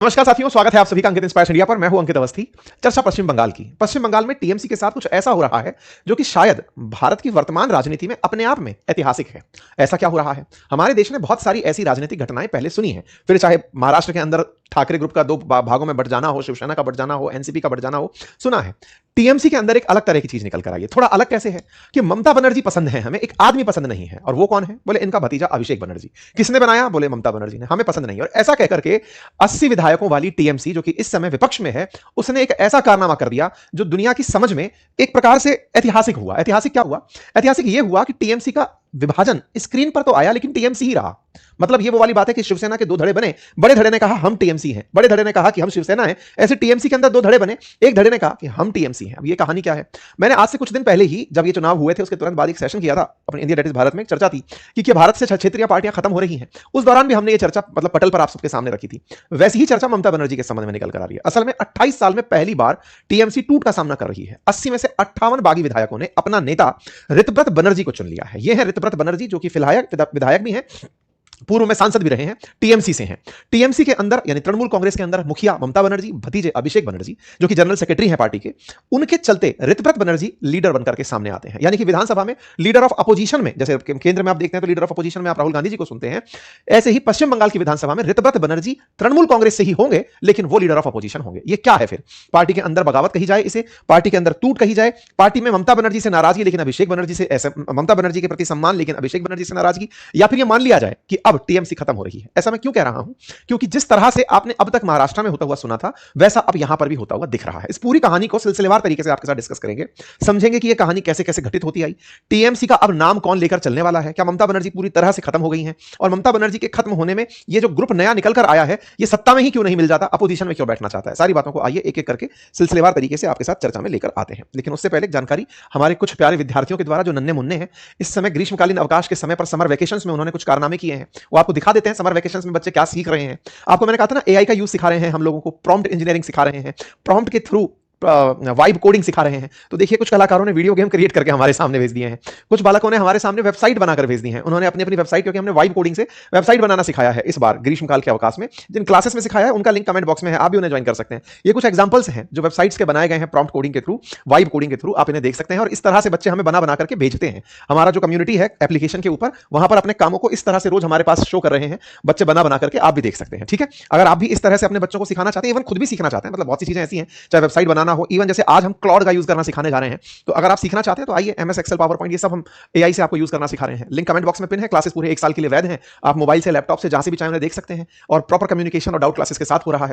नमस्कार साथियों, स्वागत है आप सभी का अंकित इंस्पायर्स इंडिया पर। मैं हूं अंकित अवस्थी। चर्चा पश्चिम बंगाल की। पश्चिम बंगाल में टीएमसी के साथ कुछ ऐसा हो रहा है जो कि शायद भारत की वर्तमान राजनीति में अपने आप में ऐतिहासिक है। ऐसा क्या हो रहा है? हमारे देश ने बहुत सारी ऐसी राजनीतिक घटनाएं पहले सुनी हैं, फिर चाहे महाराष्ट्र के अंदर ठाकरे ग्रुप का दो भागों में बंट जाना हो, शिवसेना का बंट जाना हो, एनसीपी का बंट जाना हो, सुना है। टीएमसी के अंदर एक अलग तरह की चीज निकल कर आई है। थोड़ा अलग कैसे है कि ममता बनर्जी पसंद है हमें, एक आदमी पसंद नहीं है। और वो कौन है? बोले इनका भतीजा अभिषेक बनर्जी। किसने बनाया? बोले ममता बनर्जी ने। हमें पसंद नहीं। और ऐसा कहकर के 80 विधायकों वाली टीएमसी जो कि इस समय विपक्ष में है, उसने एक ऐसा कारनामा कर दिया जो दुनिया की समझ में एक प्रकार से ऐतिहासिक हुआ। ऐतिहासिक क्या हुआ? ऐतिहासिक यह हुआ कि टीएमसी का विभाजन स्क्रीन पर तो आया लेकिन टीएमसी ही रहा। मतलब ये वो वाली बात है कि शिवसेना के दो धड़े बने। बड़े धड़े ने कहा हम टीएमसी हैं, बड़े धड़े ने कहा कि हम शिवसेना हैं। ऐसे टीएमसी के अंदर दो धड़े बने, एक धड़े ने कहा कि हम टीएमसी हैं। अब ये कहानी क्या है? मैंने आज से कुछ दिन पहले ही, जब ये चुनाव हुए थे उसके तुरंत बाद एक सेशन किया था अपने इंडिया डेट इज भारत में, एक चर्चा थी कि भारत से क्षेत्रीय पार्टियां खत्म हो रही हैं। उस दौरान भी हमने ये चर्चा मतलब पटल पर आप सबके सामने रखी थी। वैसी ही चर्चा ममता बनर्जी के संबंध में निकल कर आ रही है। असल में 28 साल में पहली बार टीएमसी टूट का सामना कर रही है। 80 में से 58 बागी विधायकों ने अपना नेता ऋतव्रत बनर्जी को चुन लिया है। ये है ऋतव्रत बनर्जी जो कि विधायक भी हैं, पूर्व में सांसद भी रहे हैं, टीएमसी से हैं। टीएमसी के अंदर यानी तृणमूल कांग्रेस के अंदर मुखिया ममता बनर्जी, भतीजे अभिषेक बनर्जी जो कि जनरल सेक्रेटरी हैं पार्टी के, उनके चलते ऋतव्रत बनर्जी लीडर बनकर के सामने आते हैं। यानी कि विधानसभा में लीडर ऑफ अपोजिशन में, जैसे केंद्र में आप देखते हैं तो लीडर ऑफ अपोजिशन में आप राहुल गांधी जी को सुनते हैं, ऐसे ही पश्चिम बंगाल की विधानसभा में ऋतव्रत बनर्जी तृणमूल कांग्रेस से ही होंगे लेकिन वो लीडर ऑफ अपोजिशन होंगे। ये क्या है फिर? पार्टी के अंदर बगावत कही जाए, इसे पार्टी के अंदर टूट कही जाए, पार्टी में ममता बनर्जी से नाराजगी लेकिन अभिषेक बनर्जी से, ऐसे ममता बनर्जी के प्रति सम्मान लेकिन अभिषेक बनर्जी से नाराजगी, या फिर ये मान लिया जाए कि अब टीएमसी खत्म हो रही है। ऐसा मैं क्यों कह रहा हूं? क्योंकि जिस तरह से आपने अब तक महाराष्ट्र में होता हुआ सुना था, वैसा अब यहां पर भी होता हुआ दिख रहा है। इस पूरी कहानी को सिलसिलेवार तरीके से आपके साथ डिस्कस करेंगे, समझेंगे कि यह कहानी कैसे कैसे घटित होती आई, टीएमसी का अब नाम कौन लेकर चलने वाला है, क्या ममता बनर्जी पूरी तरह से खत्म हो गई हैं, और ममता बनर्जी के खत्म होने में यह जो ग्रुप नया निकल कर आया है, यह सत्ता में ही क्यों नहीं मिल जाता, अपोजिशन में क्यों बैठना चाहता है। सारी बातों को आइए एक एक करके सिलसिलेवार तरीके से आपके साथ चर्चा में लेकर आते हैं। लेकिन उससे पहले एक जानकारी हमारे कुछ प्यारे विद्यार्थियों के द्वारा जो नन्हे मुन्ने हैं, इस समय ग्रीष्मकालीन अवकाश के समय पर समर वेकेशंस में उन्होंने कुछ कारनामे किए हैं, वो आपको दिखा देते हैं। समर वेकेशंस में बच्चे क्या सीख रहे हैं। आपको मैंने कहा था ना, एआई का यूज सिखा रहे हैं हम लोगों को, प्रॉम्प्ट इंजीनियरिंग सिखा रहे हैं, प्रॉम्प्ट के थ्रू वाइब कोडिंग सिखा रहे हैं। तो देखिए कुछ कलाकारों ने वीडियो गेम क्रिएट करके हमारे सामने भेज दिए हैं, कुछ बालकों ने हमारे सामने वेबसाइट बनाकर भेज दी है। उन्होंने अपनी अपनी वेबसाइट, क्योंकि हमने वाइब कोडिंग से वेबसाइट बनाना सिखाया है इस बार ग्रीष्मकाल के अवकाश में। जिन क्लासेस में सिखाया है उनका लिंक कमेंट बॉक्स में है, आप भी उन्हें ज्वाइन कर सकते हैं। ये कुछ एग्जांपल्स हैं जो वेबसाइट्स के बनाए गए हैं प्रॉम्प्ट कोडिंग के थ्रू, वाइब कोडिंग के थ्रू, आप इन्हें देख सकते हैं। और इस तरह से बच्चे हमें बना करके भेजते हैं। हमारा जो कम्युनिटी है एप्लीकेशन के ऊपर, वहां पर अपने कामों को इस तरह से रोज हमारे पास शो कर रहे हैं बच्चे बना करके, आप भी देख सकते हैं। ठीक है, अगर आप भी इस तरह से अपने बच्चों को सिखाना चाहते हैं, इवन खुद भी सीखना चाहते हैं, मतलब बहुत सी चीजें ऐसी हैं, चाहे वेबसाइट बनाना हो, इवन जैसे आज हम क्लाउड का यूज करना सिखाने जा रहे हैं, तो अगर आप सीखना चाहते हैं तो आइए, एमएस एक्सेल, पावर पॉइंट, ये सब हम एआई से आपको यूज करना सिखा रहे हैं। लिंक कमेंट बॉक्स में पिन है। क्लासेस पूरे 1 साल के लिए वैध हैं। आप मोबाइल से, लैपटॉप से, जहां से भी चाहें उन्हें देख सकते हैं। और प्रॉपर कम्युनिकेशन और डाउट क्लासेस के साथ हो रहा है।